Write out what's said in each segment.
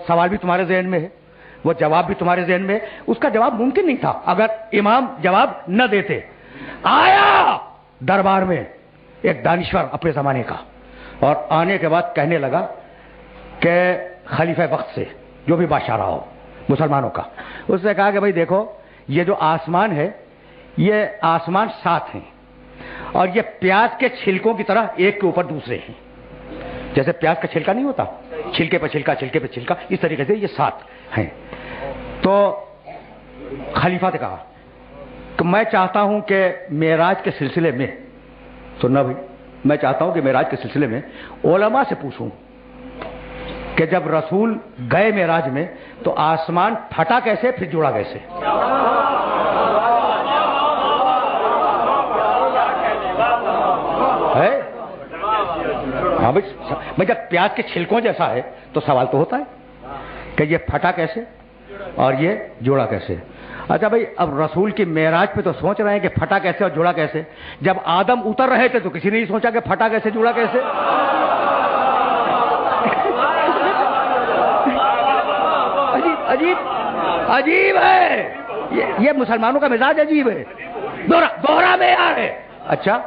سوال بھی تمہارے ذہن میں ہے، وہ جواب بھی تمہارے ذہن میں ہے. اس کا جواب ممکن نہیں تھا اگر امام جواب نہ دیتے. آیا دربار میں ایک دانشور اپنے زمانے کا، اور آنے کے بعد کہنے لگا کہ خلیفہ وقت سے جو بھی بادشاہ رہا ہو مسلمانوں کا، اس نے کہا کہ بھائی دیکھو یہ جو آسمان ہے یہ آسمان 7 ہیں، اور یہ پیاز کے چھلکوں کی طرح ایک کے اوپر دوسرے ہیں. جیسے پیاز کا چھلکا نہیں ہوتا، چھلکے پہ چھلکا چھلکے پہ چھلکا، اس طریقے سے یہ 7 ہیں. تو خلیفہ نے کہا کہ میں چاہتا ہوں کہ معراج کے سلسلے میں، سننا بھائی، میں چاہتا ہوں کہ معراج کے سلسلے میں علماء سے پوچھوں کہ جب رسول گئے معراج میں تو آسمان پھٹا کیسے پھر جڑا کیسے؟ ہے ہاں بھائی، جب پیاز کے چھلکوں جیسا ہے تو سوال تو ہوتا ہے کہ یہ پھٹا کیسے اور یہ جوڑا کیسے. اچھا بھائی، اب رسول کی معراج پہ تو سوچ رہے ہیں کہ پھٹا کیسے اور جوڑا کیسے. جب آدم اتر رہے تھے تو کسی نے نہیں سوچا کہ پھٹا کیسے جوڑا کیسے. عجیب عجیب ہے یہ مسلمانوں کا مزاج عجیب ہے، دوہرا معیار ہے. اچھا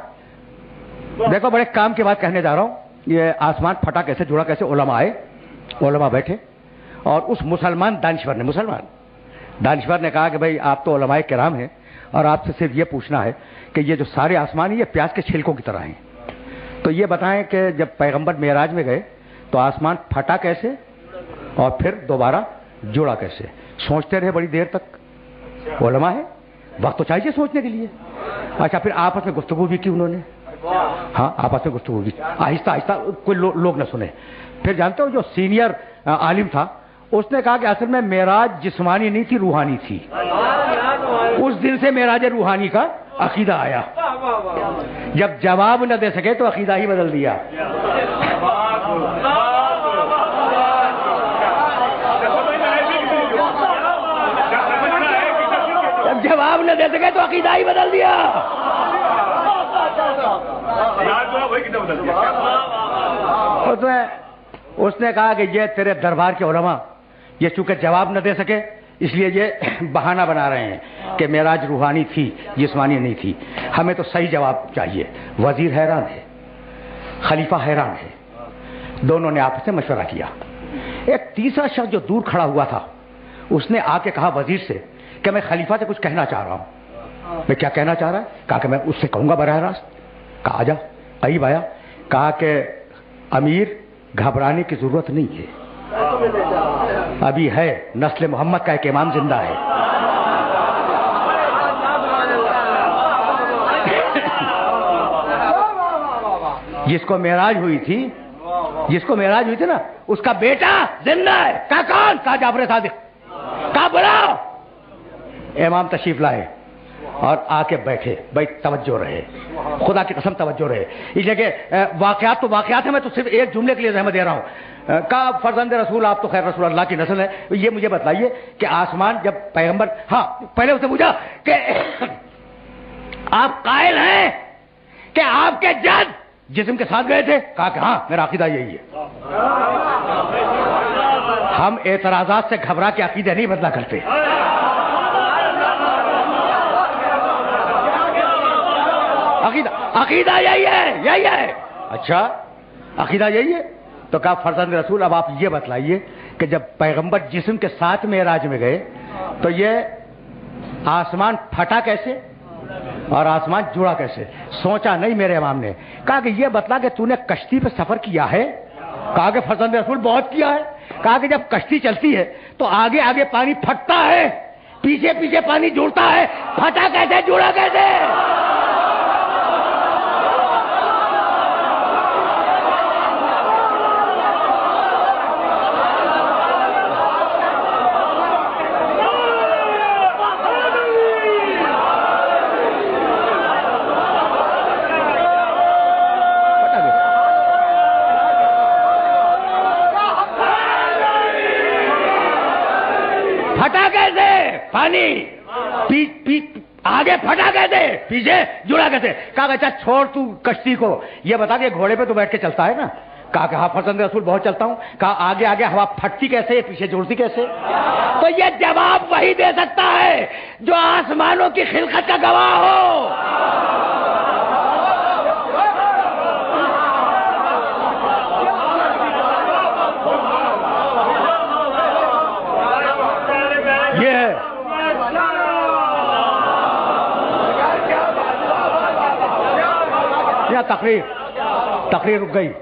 دیکھو، بڑے کام کی بات کہنے جا رہا ہوں. یہ آسمان پھٹا کیسے جڑا کیسے، علماء آئے، علماء بیٹھے، اور اس مسلمان دانشور نے کہا کہ بھائی آپ تو علماء کرام ہیں اور آپ سے صرف یہ پوچھنا ہے کہ یہ جو سارے آسمان ہیں یہ پیاز کے چھلکوں کی طرح ہیں، تو یہ بتائیں کہ جب پیغمبر معراج میں گئے تو آسمان پھٹا کیسے اور پھر دوبارہ جڑا کیسے. سوچتے رہے بڑی دیر تک. علماء ہے، وقت تو چاہیے سوچنے کے لیے. اچھا پھر آپس میں گفتگو بھی کی انہوں نے. ہاں آپس میں گفتگو بھی، آہستہ آہستہ، کوئی لوگ نہ سنے. پھر جانتے ہو جو سینئر عالم تھا اس نے کہا کہ اصل میں معراج جسمانی نہیں تھی، روحانی تھی. اس دن سے معراج روحانی کا عقیدہ آیا. جب جواب نہ دے سکے تو عقیدہ ہی بدل دیا. جب جواب نہ دے سکے تو عقیدہ ہی بدل دیا. اس نے کہا کہ یہ تیرے دربار کے علماء یہ چونکہ جواب نہ دے سکے اس لیے یہ بہانہ بنا رہے ہیں کہ معراج روحانی تھی، جسمانی نہیں تھی. ہمیں تو صحیح جواب چاہیے. وزیر حیران ہے، خلیفہ حیران ہے. دونوں نے آپس میں مشورہ کیا. ایک تیسرا شخص جو دور کھڑا ہوا تھا اس نے آ کے کہا وزیر سے کہ میں خلیفہ سے کچھ کہنا چاہ رہا ہوں. میں کیا کہنا چاہ رہا ہے؟ کہا کہ میں اس سے کہوں گا براہ راست. کہا آجا. قریب آیا. کہا کہ امیر گھبرانے کی ضرورت نہیں ہے، ابھی ہے نسل محمد کا ایک امام زندہ ہے. جس کو معراج ہوئی تھی نا اس کا بیٹا زندہ ہے. کہا کون؟ کہا جعفر صادق. کہا بلاؤ. امام تشریف لائے اور آ کے بیٹھے. بھائی توجہ رہے، خدا کی قسم توجہ رہے. اس لیے کہ واقعات تو واقعات ہیں، میں تو صرف ایک جملے کے لیے زحمت دے رہا ہوں. کہا فرزند رسول آپ تو خیر رسول اللہ کی نسل ہے، یہ مجھے بتلائیے کہ آسمان جب پیغمبر، ہاں پہلے اسے پوچھا کہ آپ قائل ہیں کہ آپ کے جد جسم کے ساتھ گئے تھے؟ کہا کہ ہاں میرا عقیدہ یہی ہے. ہم اعتراضات سے گھبرا کے عقیدہ نہیں بدلا کرتے. عقیدہ یہی ہے. اچھا عقیدہ یہی ہے. تو کہا فرزند رسول اب آپ یہ بتلائیے کہ جب پیغمبر جسم کے ساتھ معراج میں گئے تو یہ آسمان پھٹا کیسے اور آسمان جڑا کیسے؟ سوچا نہیں میرے امام نے. کہا کہ یہ بتلا کہ تو نے کشتی پہ سفر کیا ہے؟ کہا کہ فرزند رسول بہت کیا ہے. کہا کہ جب کشتی چلتی ہے تو آگے آگے پانی پھٹتا ہے، پیچھے پیچھے پانی جڑتا ہے، پھٹا کیسے جڑا کیسے؟ پھٹا کیسے پانی؟ آگے پھٹا کیسے؟ پیچھے جڑا کیسے؟ کہا اچھا چھوڑ تو کشتی کو، یہ بتا کہ گھوڑے پہ تو بیٹھ کے چلتا ہے نا، کہا کہ ہاں فرزند رسول بہت چلتا ہوں. کہا آگے آگے ہوا پھٹتی کیسے, پیچھے جوڑتی کیسے؟ تو یہ جواب وہی دے سکتا ہے جو آسمانوں کی خلقت کا گواہ ہو. یہ تقریر رک گئی.